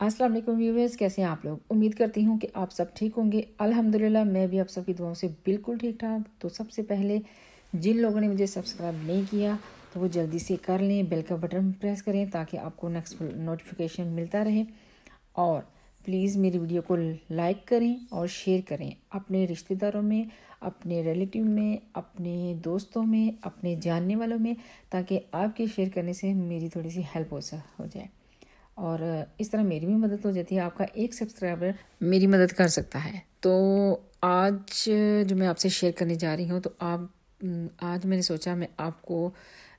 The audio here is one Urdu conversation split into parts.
السلام علیکم ویورز، کیسے ہیں آپ لوگ؟ امید کرتی ہوں کہ آپ سب ٹھیک ہوں گے۔ الحمدللہ میں بھی آپ سب کی دعاؤں سے بالکل ٹھیک ٹھاک۔ تو سب سے پہلے جن لوگوں نے مجھے سبسکرائب نہیں کیا تو وہ جلدی سے کر لیں، بیل کا بٹن پریس کریں تاکہ آپ کو نیکسٹ نوٹیفیکیشن ملتا رہے، اور پلیز میری ویڈیو کو لائک کریں اور شیئر کریں اپنے رشتہ داروں میں، اپنے ریلیٹیو میں، اپنے دوستوں میں، اپنے جاننے والوں میں، تاکہ آپ کے شیئر کرنے سے میری تھوڑی سی ہیلپ ہو جائے، اور اس طرح میری بھی مدد ہو جاتی ہے۔ آپ کا ایک سبسکرائبر میری مدد کر سکتا ہے۔ تو آج جو میں آپ سے شیئر کرنے جا رہی ہوں، تو آج میں نے سوچا میں آپ کو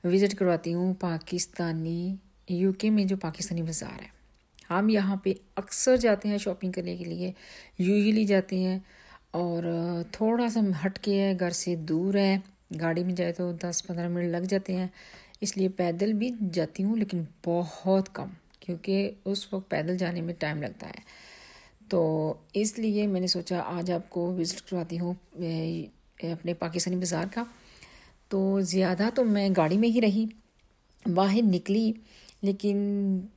وزٹ کرواتی ہوں پاکستانی یو کے میں جو پاکستانی بازار ہے۔ ہم یہاں پہ اکثر جاتے ہیں شاپنگ کرنے کے لیے، یوزلی جاتے ہیں، اور تھوڑا سا ہٹ کے ہے، گھر سے دور ہے، گاڑی میں جائے تو 10-15 منٹ لگ جاتے ہیں، اس لیے پیدل بھی جاتی ہوں لیکن بہت کم، کیونکہ اس وقت پیدل جانے میں ٹائم لگتا ہے۔ تو اس لیے میں نے سوچا آج آپ کو وزٹ کرواتی ہوں اپنے پاکستانی بازار کا۔ تو زیادہ تو میں گاڑی میں ہی رہی، باہر نکلی لیکن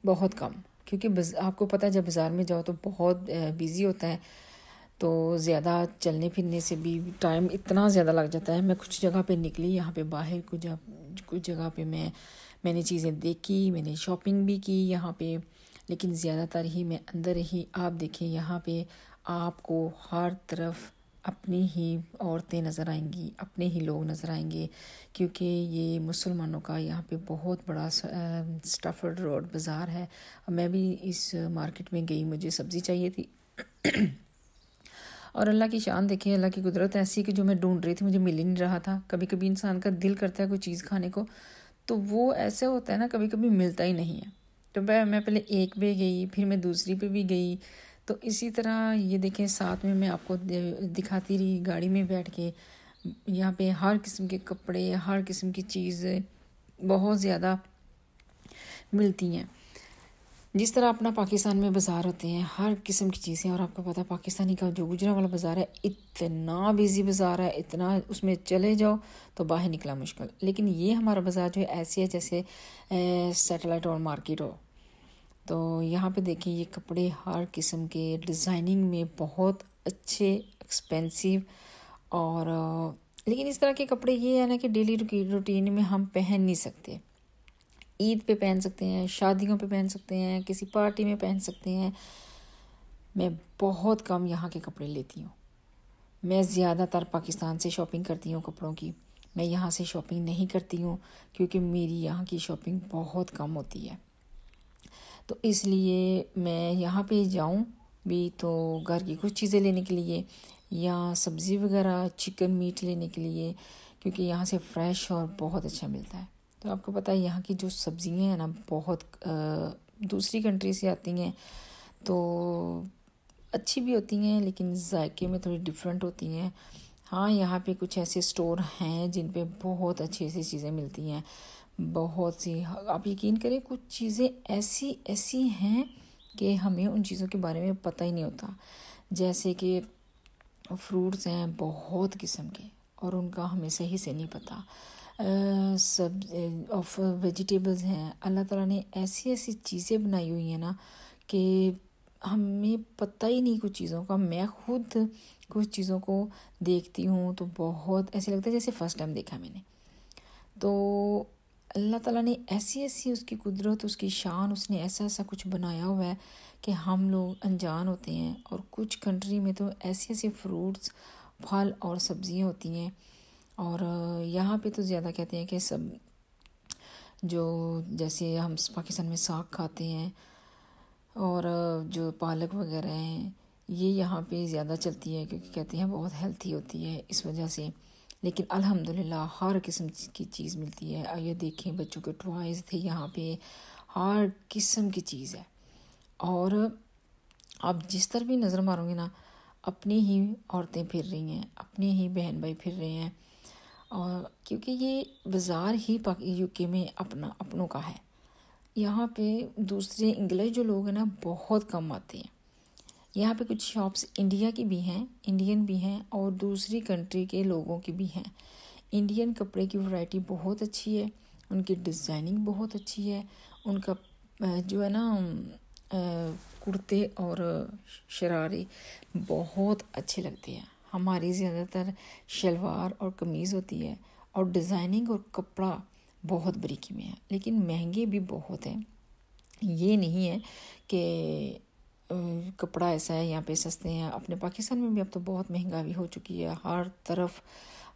بہت کم، کیونکہ آپ کو پتہ ہے جب بازار میں جاؤ تو بہت بیزی ہوتا ہے، تو زیادہ چلنے پھرنے سے بھی ٹائم اتنا زیادہ لگ جاتا ہے۔ میں کچھ جگہ پہ نکلی، یہاں پہ باہر کچھ جگہ پہ میں نے چیزیں دیکھی، میں نے شاپنگ بھی کی یہاں پہ، لیکن زیادہ تر ہی میں اندر ہی۔ آپ دیکھیں یہاں پہ آپ کو ہر طرف اپنی ہی عورتیں نظر آئیں گی، اپنے ہی لوگ نظر آئیں گے، کیونکہ یہ مسلمانوں کا یہاں پہ بہت بڑا سٹافرڈ روڈ بازار ہے۔ میں بھی اس مارکیٹ میں گئی، مجھے سبزی چاہیے تھی اور اللہ کی شان دیکھیں، اللہ کی قدرت ایسی کہ جو میں ڈھونڈ رہی تھی مجھے مل ہی نہیں رہا تھا۔ کبھی کبھی انسان کا دل کرتا ہے کوئی چیز کھانے کو، تو وہ ایسے ہوتا ہے نا، کبھی کبھی ملتا ہی نہیں ہے۔ تو میں پہلے ایک پہ گئی، پھر میں دوسری پہ بھی گئی، تو اسی طرح یہ دیکھیں ساتھ میں آپ کو دکھاتی رہی گاڑی میں بیٹھ کے۔ یہاں پہ ہر قسم کے کپڑے، ہر قسم کی چیزیں بہت زیادہ ملتی ہیں۔ جس طرح اپنا پاکستان میں بازار ہوتے ہیں ہر قسم کی چیزیں، اور آپ کو پتہ پاکستانی کا جو گجرا والا بازار ہے اتنا بیزی بازار ہے، اتنا اس میں چلے جاؤ تو باہر نکلا مشکل۔ لیکن یہ ہمارا بازار جو ہے ایسے ہے جیسے سیٹلائٹ اور مارکیٹ ہو۔ تو یہاں پہ دیکھیں یہ کپڑے ہر قسم کے، ڈیزائننگ میں بہت اچھے، ایکسپینسیو، اور لیکن اس طرح کے کپڑے یہ ہے نا کہ ڈیلی روٹین میں ہم پہن نہیں سکتے۔ عید پہ پہن سکتے ہیں، شادیوں پہ پہن سکتے ہیں، کسی پارٹی میں پہن سکتے ہیں۔ میں بہت کم یہاں کے کپڑے لیتی ہوں۔ میں زیادہ تر پاکستان سے شاپنگ کرتی ہوں کپڑوں کی، میں یہاں سے شاپنگ نہیں کرتی ہوں، کیونکہ میری یہاں کی شاپنگ بہت کم ہوتی ہے۔ تو اس لیے میں یہاں پہ جاؤں بھی تو گھر کی کچھ چیزیں لینے کے لیے، یا سبزی وغیرہ، چکن میٹ لینے کے لیے، کیونکہ یہاں سے فریش اور بہت اچھا ملتا ہے۔ تو آپ کو پتہ ہے یہاں کی جو سبزیاں ہیں نا بہت دوسری کنٹری سے آتی ہیں، تو اچھی بھی ہوتی ہیں لیکن ذائقے میں تھوڑی ڈیفرنٹ ہوتی ہیں۔ ہاں یہاں پہ کچھ ایسے سٹور ہیں جن پہ بہت اچھی چیزیں ملتی ہیں، بہت سی، آپ یقین کریں کچھ چیزیں ایسی ہیں کہ ہمیں ان چیزوں کے بارے میں پتہ ہی نہیں ہوتا، جیسے کہ فروٹس ہیں بہت قسم کے، اور ان کا ہمیں صحیح سے نہیں پتہ۔ ویجیٹیبلز ہیں، اللہ تعالیٰ نے ایسی چیزیں بنائی ہوئی ہیں نا کہ ہمیں پتہ ہی نہیں کچھ چیزوں کا۔ میں خود کچھ چیزوں کو دیکھتی ہوں تو بہت ایسے لگتا ہے جیسے فرسٹ ٹائم دیکھا میں نے۔ تو اللہ تعالیٰ نے ایسی اس کی قدرت، اس کی شان، اس نے ایسا کچھ بنایا ہوا ہے کہ ہم لوگ انجان ہوتے ہیں۔ اور کچھ کنٹری میں تو ایسے فروٹس، پھل اور سبزیاں ہوتی ہیں، اور یہاں پہ تو زیادہ کہتے ہیں کہ سب جو جیسے ہم پاکستان میں ساگ کھاتے ہیں اور جو پالک وغیرہ ہیں، یہ یہاں پہ زیادہ چلتی ہے، کیونکہ کہتے ہیں بہت ہیلتھی ہوتی ہے اس وجہ سے۔ لیکن الحمدللہ ہر قسم کی چیز ملتی ہے۔ یہ دیکھیں بچوں کے ٹوائز تھے یہاں پہ، ہر قسم کی چیز ہے۔ اور آپ جس طرح بھی نظر ماروں گے نا، اپنی ہی عورتیں پھر رہی ہیں، اپنے ہی بہن بھائی پھر رہے ہیں، اور کیونکہ یہ بازار ہی یو کے میں اپنوں کا ہے۔ یہاں پہ دوسرے انگلش جو لوگ ہیں نا بہت کم آتے ہیں۔ یہاں پہ کچھ شاپس انڈیا کی بھی ہیں، انڈین بھی ہیں، اور دوسری کنٹری کے لوگوں کی بھی ہیں۔ انڈین کپڑے کی ورائٹی بہت اچھی ہے، ان کی ڈیزائننگ بہت اچھی ہے، ان کا جو ہے نا کرتے اور شرارے بہت اچھے لگتے ہیں. ہماری زیادہ تر شلوار اور قمیض ہوتی ہے اور ڈیزائننگ اور کپڑا بہت بریکی میں ہے، لیکن مہنگے بھی بہت ہیں. یہ نہیں ہے کہ کپڑا ایسا ہے یہاں پہ سستے ہیں. اپنے پاکستان میں بھی اب تو بہت مہنگائی ہو چکی ہے، ہر طرف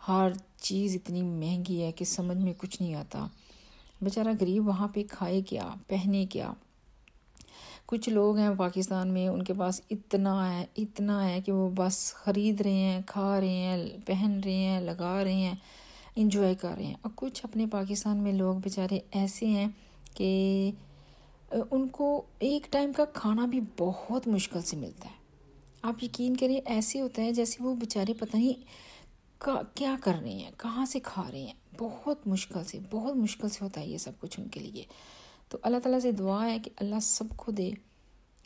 ہر چیز اتنی مہنگی ہے کہ سمجھ میں کچھ نہیں آتا. بیچارہ غریب وہاں پہ کھائے کیا، پہنے کیا. کچھ لوگ ہیں پاکستان میں، ان کے پاس اتنا ہے کہ وہ بس خرید رہے ہیں، کھا رہے ہیں، پہن رہے ہیں، لگا رہے ہیں، انجوائے کر رہے ہیں. اور کچھ اپنے پاکستان میں لوگ بیچارے ایسے ہیں کہ ان کو ایک ٹائم کا کھانا بھی بہت مشکل سے ملتا ہے. آپ یقین کریں ایسے ہوتا ہے جیسے وہ بیچارے پتہ نہیں کیا کر رہے ہیں، کہاں سے کھا رہے ہیں. بہت مشکل سے ہوتا ہے یہ سب کچھ ان کے لیے. تو اللہ تعالیٰ سے دعا ہے کہ اللہ سب کو دے.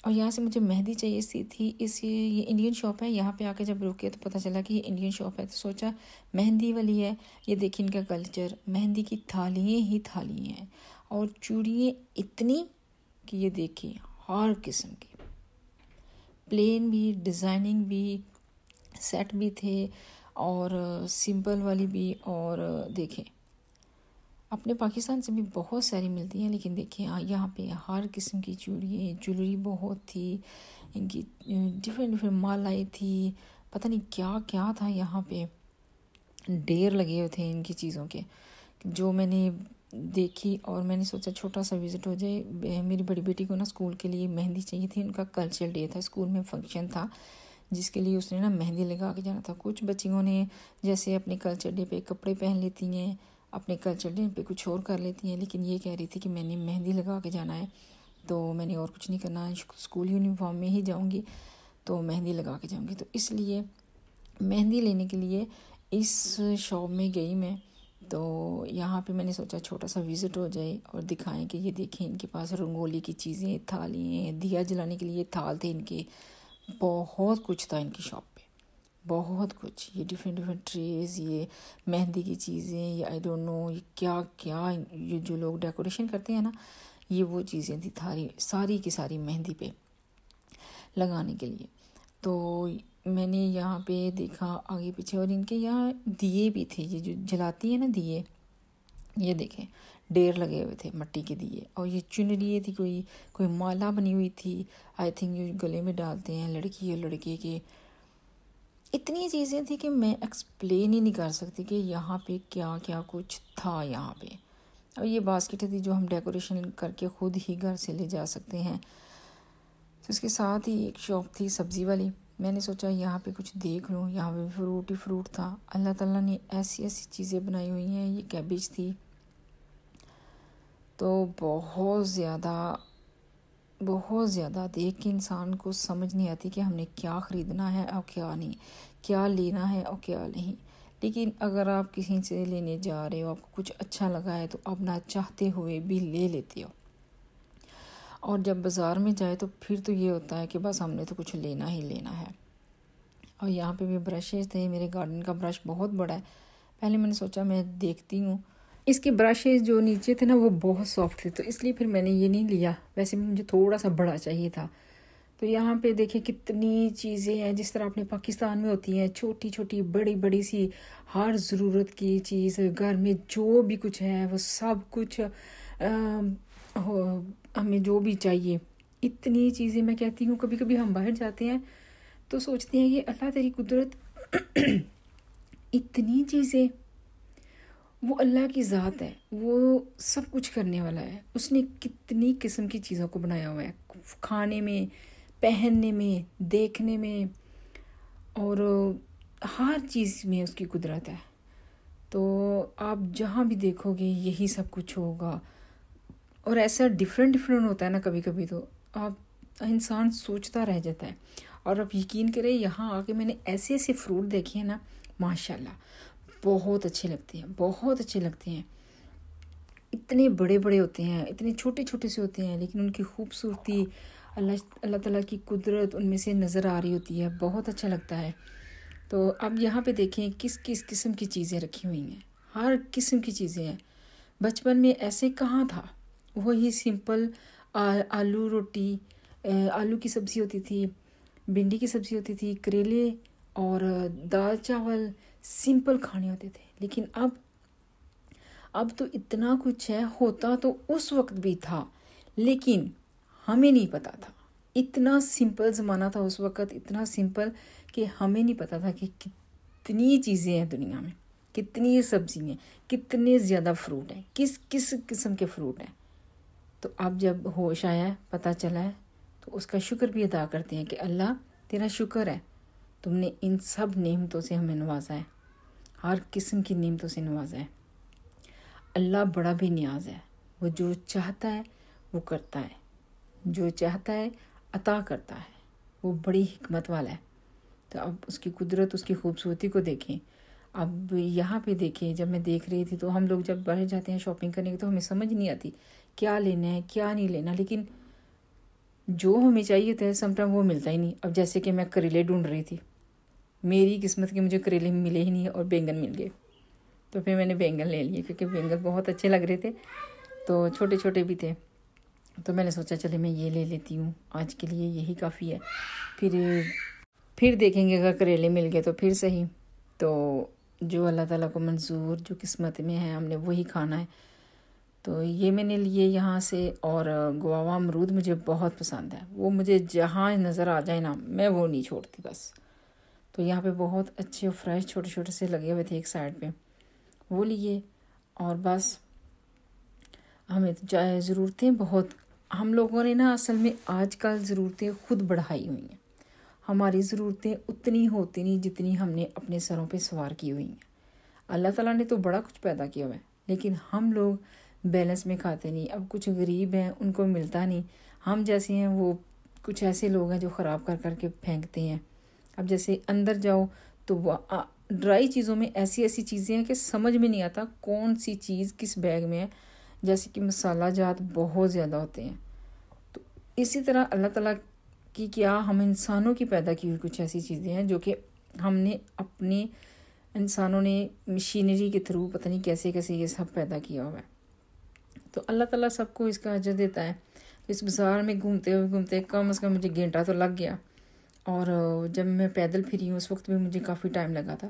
اور یہاں سے مجھے مہندی چاہیے تھی، یہ انڈین شاپ ہے. یہاں پہ آ کے جب رکے تو پتہ چلا کہ یہ انڈین شاپ ہے، تو سوچا مہندی والی ہے. یہ دیکھیں ان کا کلچر، مہندی کی تھالیاں ہی تھالیاں ہیں اور چوڑیاں اتنی کہ یہ دیکھیں ہر قسم کی، پلین بھی، ڈیزائننگ بھی، سیٹ بھی تھے اور سمپل والی بھی. اور دیکھیں اپنے پاکستان سے بھی بہت ساری ملتی ہیں، لیکن دیکھیں یہاں پہ ہر قسم کی چوڑیاں، جویلری بہت تھی. ان کی ڈیفرنٹ مالائی تھی، پتہ نہیں کیا کیا تھا. یہاں پہ ڈھیر لگے ہوئے تھے ان کی چیزوں کے، جو میں نے دیکھی. اور میں نے سوچا چھوٹا سا وزٹ ہو جائے. میری بڑی بیٹی کو نا اسکول کے لیے مہندی چاہیے تھی. ان کا کلچرل ڈے تھا، اسکول میں فنکشن تھا جس کے لیے اس نے نا مہندی لگا کے جانا تھا. کچھ بچیوں نے جیسے اپنے کلچر ڈے پہ کپڑے پہن لیتی ہیں، اپنے کلچر ڈے پہ کچھ اور کر لیتی ہیں، لیکن یہ کہہ رہی تھی کہ میں نے مہندی لگا کے جانا ہے، تو میں نے اور کچھ نہیں کرنا، اسکول یونیفارم میں ہی جاؤں گی، تو مہندی لگا کے جاؤں گی. تو اس لیے مہندی لینے کے لیے اس شاپ میں گئی میں. تو یہاں پہ میں نے سوچا چھوٹا سا وزٹ ہو جائے اور دکھائیں کہ یہ دیکھیں ان کے پاس رنگولی کی چیزیں، تھالیاں، دیا جلانے کے لیے تھال تھے ان کے. بہت کچھ تھا ان کی شاپ پہ، بہت کچھ. یہ ڈیفرنٹ ٹریز، یہ مہندی کی چیزیں، یہ آئی ڈونٹ نو یہ کیا کیا، یہ جو لوگ ڈیکوریشن کرتے ہیں نا، یہ وہ چیزیں تھی ساری کی ساری مہندی پہ لگانے کے لیے. تو میں نے یہاں پہ دیکھا آگے پیچھے، اور ان کے یہاں دیے بھی تھے، یہ جو جلاتی ہیں نا دیے، یہ دیکھیں ڈھیر لگے ہوئے تھے مٹی کے دیے. اور یہ چنری تھی، کوئی مالا بنی ہوئی تھی، آئی تھنک جو گلے میں ڈالتے ہیں لڑکی اور لڑکے کے. اتنی چیزیں تھی کہ میں ایکسپلین ہی نہیں کر سکتی کہ یہاں پہ کیا کیا کچھ تھا یہاں پہ. اور یہ باسکٹ تھی جو ہم ڈیکوریشن کر کے خود ہی گھر سے لے جا سکتے ہیں. تو اس کے ساتھ ہی ایک شاپ تھی سبزی والی. میں نے سوچا یہاں پہ کچھ دیکھ لوں. یہاں پہ فروٹ ہی فروٹ تھا. اللہ تعالیٰ نے ایسی چیزیں بنائی ہوئی ہیں. یہ کیبیج تھی، تو بہت زیادہ دیکھ کے انسان کو سمجھ نہیں آتی کہ ہم نے کیا خریدنا ہے اور کیا نہیں، کیا لینا ہے اور کیا نہیں. لیکن اگر آپ کسی سے لینے جا رہے ہو، آپ کو کچھ اچھا لگا ہے، تو آپ نہ چاہتے ہوئے بھی لے لیتے ہو. اور جب بازار میں جائے تو پھر تو یہ ہوتا ہے کہ بس ہم نے تو کچھ لینا ہی لینا ہے. اور یہاں پہ بھی برشز تھے. میرے گارڈن کا برش بہت بڑا ہے. پہلے میں نے سوچا میں دیکھتی ہوں. اس کے برشز جو نیچے تھے نا وہ بہت سافٹ تھے، تو اس لیے پھر میں نے یہ نہیں لیا. ویسے مجھے تھوڑا سا بڑا چاہیے تھا. تو یہاں پہ دیکھیں کتنی چیزیں ہیں جس طرح اپنے پاکستان میں ہوتی ہیں، چھوٹی چھوٹی بڑی بڑی سی ہر ضرورت کی چیز. گھر میں جو بھی کچھ ہے وہ سب کچھ ہمیں جو بھی چاہیے. اتنی چیزیں میں کہتی ہوں کبھی کبھی ہم باہر جاتے ہیں تو سوچتے ہیں یہ اللہ تیری قدرت اتنی چیزیں. وہ اللہ کی ذات ہے، وہ سب کچھ کرنے والا ہے. اس نے کتنی قسم کی چیزوں کو بنایا ہوا ہے، کھانے میں، پہننے میں، دیکھنے میں، اور ہر چیز میں اس کی قدرت ہے. تو آپ جہاں بھی دیکھو گے یہی سب کچھ ہوگا. اور ایسا ڈیفرنٹ ہوتا ہے نا کبھی کبھی، تو آپ انسان سوچتا رہ جاتا ہے. اور آپ یقین کریں یہاں آ کے میں نے ایسے فروٹ دیکھے ہیں نا، ماشاءاللہ بہت اچھے لگتے ہیں. اتنے بڑے بڑے ہوتے ہیں، اتنے چھوٹے چھوٹے سے ہوتے ہیں، لیکن ان کی خوبصورتی، اللہ تعالیٰ کی قدرت ان میں سے نظر آ رہی ہوتی ہے. بہت اچھا لگتا ہے. تو اب یہاں پہ دیکھیں کس قسم کی چیزیں رکھی ہوئی ہیں. ہر قسم کی چیزیں ہیں. بچپن میں ایسے کہاں تھا، وہی سمپل آلو روٹی، آلو کی سبزی ہوتی تھی، بھنڈی کی سبزی ہوتی تھی، کریلے اور دال چاول، سمپل کھانے ہوتے تھے. لیکن اب تو اتنا کچھ ہے. ہوتا تو اس وقت بھی تھا لیکن ہمیں نہیں پتہ تھا. اتنا سمپل زمانہ تھا اس وقت، اتنا سمپل کہ ہمیں نہیں پتہ تھا کہ کتنی چیزیں ہیں دنیا میں، کتنی سبزی ہیں، کتنے زیادہ فروٹ ہیں، کس کس قسم کے فروٹ ہیں. تو اب جب ہوش آیا ہے، پتہ چلا ہے، تو اس کا شکر بھی ادا کرتے ہیں کہ اللہ تیرا شکر ہے، تم نے ان سب نعمتوں سے ہمیں نوازا ہے، ہر قسم کی نعمتوں سے نوازا ہے. اللہ بڑا بے نیاز ہے. وہ جو چاہتا ہے وہ کرتا ہے، جو چاہتا ہے عطا کرتا ہے. وہ بڑی حکمت والا ہے. تو اب اس کی قدرت، اس کی خوبصورتی کو دیکھیں. اب یہاں پہ دیکھیں، جب میں دیکھ رہی تھی تو ہم لوگ جب باہر جاتے ہیں شاپنگ کرنے کے تو ہمیں سمجھ نہیں آتی کیا لینا ہے کیا نہیں لینا، لیکن جو ہمیں چاہیے تھا سم ٹائم وہ ملتا ہی نہیں. اب جیسے کہ میں کریلے ڈھونڈ رہی تھی، میری قسمت کے مجھے کریلے ملے ہی نہیں اور بینگن مل گئے. تو پھر میں نے بینگن لے لیے کیونکہ بینگن بہت اچھے لگ رہے تھے، تو چھوٹے چھوٹے بھی تھے. تو میں نے سوچا چلے میں یہ لے لیتی ہوں، آج کے لیے یہی کافی ہے. پھر دیکھیں گے اگر کریلے مل گئے تو پھر صحیح. تو جو اللہ تعالیٰ کو منظور، جو قسمت میں ہے، ہم نے وہی کھانا ہے. تو یہ میں نے لیے یہاں سے. اور گووا امرود مجھے بہت پسند ہے، وہ مجھے جہاں نظر آ جائے نا میں وہ نہیں چھوڑتی بس. تو یہاں پہ بہت اچھے اور فریش چھوٹے چھوٹے سے لگے ہوئے تھے ایک سائڈ پہ، وہ لیے. اور بس ہمیں ضرورتیں بہت، ہم لوگوں نے نا اصل میں آج کل ضرورتیں خود بڑھائی ہوئی ہیں. ہماری ضرورتیں اتنی ہوتی نہیں جتنی ہم نے اپنے سروں پہ سوار کی ہوئی ہیں. اللہ تعالیٰ نے تو بڑا کچھ پیدا کیا ہوا ہے لیکن ہم لوگ بیلنس میں کھاتے نہیں. اب کچھ غریب ہیں ان کو ملتا نہیں، ہم جیسے ہیں وہ کچھ ایسے لوگ ہیں جو خراب کر کر کے پھینکتے ہیں. اب جیسے اندر جاؤ تو وہ ڈرائی چیزوں میں ایسی ایسی چیزیں ہیں کہ سمجھ میں نہیں آتا کون سی چیز کس بیگ میں ہے. جیسے کہ مسالہ جات بہت زیادہ ہوتے ہیں. تو اسی طرح اللہ تعالیٰ کی کیا ہم انسانوں کی پیدا کی ہوئی کچھ ایسی چیزیں ہیں جو کہ ہم نے اپنے انسانوں نے مشینری کے تھرو پتہ نہیں کیسے کیسے یہ سب پیدا کیا ہوا ہے. تو اللہ تعالیٰ سب کو اس کا اجر دیتا ہے. اس بازار میں گھومتے کم از کم مجھے گھنٹہ تو لگ گیا. اور جب میں پیدل پھری ہوں اس وقت بھی مجھے کافی ٹائم لگا تھا.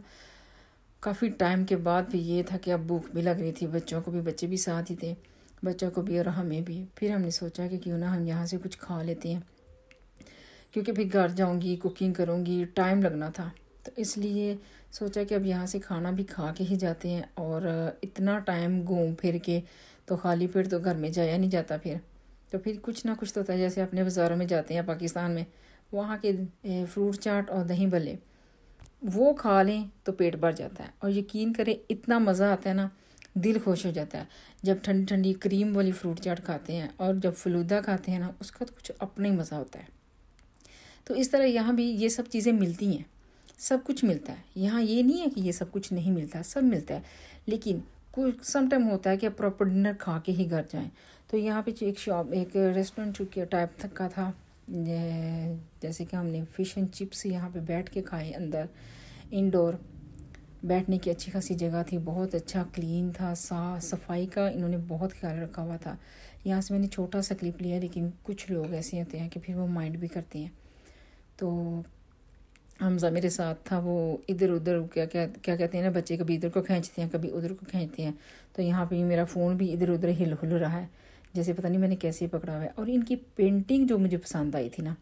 کافی ٹائم کے بعد بھی یہ تھا کہ اب بھوک بھی لگ رہی تھی، بچوں کو بھی، بچے بھی ساتھ ہی تھے، بچوں کو بھی اور ہمیں بھی. پھر ہم نے سوچا کہ کیوں نہ ہم یہاں سے کچھ کھا لیتے ہیں، کیونکہ پھر گھر جاؤں گی کوکنگ کروں گی، ٹائم لگنا تھا. تو اس لیے سوچا کہ اب یہاں سے کھانا بھی کھا کے ہی جاتے ہیں. اور اتنا ٹائم گھوم پھر کے تو خالی پیٹ تو گھر میں جایا نہیں جاتا. پھر کچھ نہ کچھ تو ہوتا ہے. جیسے اپنے بازاروں میں جاتے ہیں پاکستان میں، وہاں کے فروٹ چاٹ اور دہی بلے وہ کھا لیں تو پیٹ بھر جاتا ہے. اور یقین کریں اتنا مزہ آتا ہے نا، دل خوش ہو جاتا ہے جب ٹھنڈی ٹھنڈی کریم والی فروٹ چاٹ کھاتے ہیں. اور جب فلودہ کھاتے ہیں نا اس کا تو کچھ اپنا ہی مزہ ہوتا ہے. تو اس طرح یہاں بھی یہ سب چیزیں ملتی ہیں، سب کچھ ملتا ہے یہاں. یہ نہیں ہے کہ یہ سب کچھ نہیں ملتا، سب ملتا ہے. لیکن کچھ سم ٹائم ہوتا ہے کہ پراپر ڈنر کھا کے ہی گھر جائیں. تو یہاں پہ ایک ریسٹورنٹ چکے ٹائپ تک کا تھا، جیسے کہ ہم نے فش اینڈ چپس یہاں پہ بیٹھ کے کھائے. اندر انڈور بیٹھنے کی اچھی خاصی جگہ تھی، بہت اچھا کلین تھا، صفائی کا انہوں نے بہت خیال رکھا ہوا تھا. یہاں سے میں نے چھوٹا سا کلپ لیا، لیکن کچھ لوگ ایسے ہوتے ہیں کہ پھر وہ مائنڈ بھی کرتے ہیں. تو حمزہ میرے ساتھ تھا، وہ ادھر ادھر کیا کہتے ہیں نا بچے، کبھی ادھر کو کھینچتے ہیں کبھی ادھر کو کھینچتے ہیں. تو یہاں پہ میرا فون بھی ادھر ادھر ہل رہا ہے، جیسے پتہ نہیں میں نے کیسے پکڑا ہوا ہے. اور ان کی پینٹنگ جو مجھے پسند آئی تھی نا،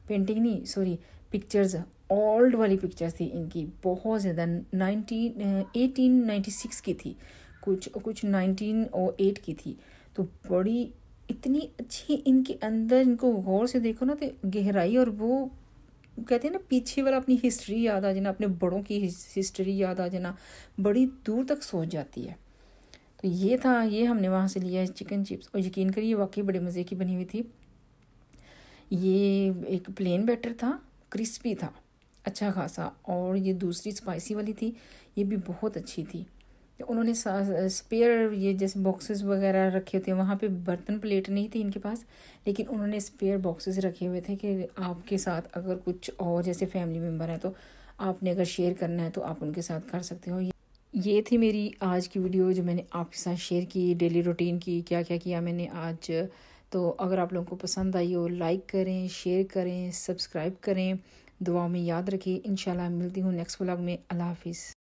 پینٹنگ نہیں سوری پکچرز، اولڈ والی پکچرز تھی ان کی، بہت زیادہ 1896 کی تھی، کچھ 1908 کی تھی. تو بڑی اتنی اچھی ان کے اندر، ان کو غور سے دیکھو نا تو گہرائی، اور وہ کہتے ہیں نا پیچھے والا اپنی ہسٹری یاد آ جانا، اپنے بڑوں کی ہسٹری یاد آ جانا، بڑی دور تک سوچ جاتی ہے. تو یہ تھا، یہ ہم نے وہاں سے لیا ہے چکن چپس. اور یقین کریے واقعی بڑے مزے کی بنی ہوئی تھی. یہ ایک پلین بیٹر تھا، کرسپی تھا اچھا خاصا. اور یہ دوسری اسپائسی والی تھی، یہ بھی بہت اچھی تھی. انہوں نے اسپیئر یہ جیسے باکسز وغیرہ رکھے ہوتے ہیں، وہاں پہ برتن پلیٹ نہیں تھی ان کے پاس، لیکن انہوں نے اسپیئر باکسز رکھے ہوئے تھے کہ آپ کے ساتھ اگر کچھ اور جیسے فیملی ممبر ہیں تو آپ نے اگر شیئر کرنا ہے تو آپ ان کے ساتھ کر سکتے ہو. یہ تھی میری آج کی ویڈیو جو میں نے آپ کے ساتھ شیئر کی، ڈیلی روٹین کی، کیا کیا کیا میں نے آج تو اگر آپ لوگوں کو پسند آئی ہو لائک کریں، شیئر کریں، سبسکرائب کریں، دعاؤں میں یاد رکھیں۔ انشاءاللہ ملتی ہوں نیکسٹ ولاگ میں۔ اللہ حافظ۔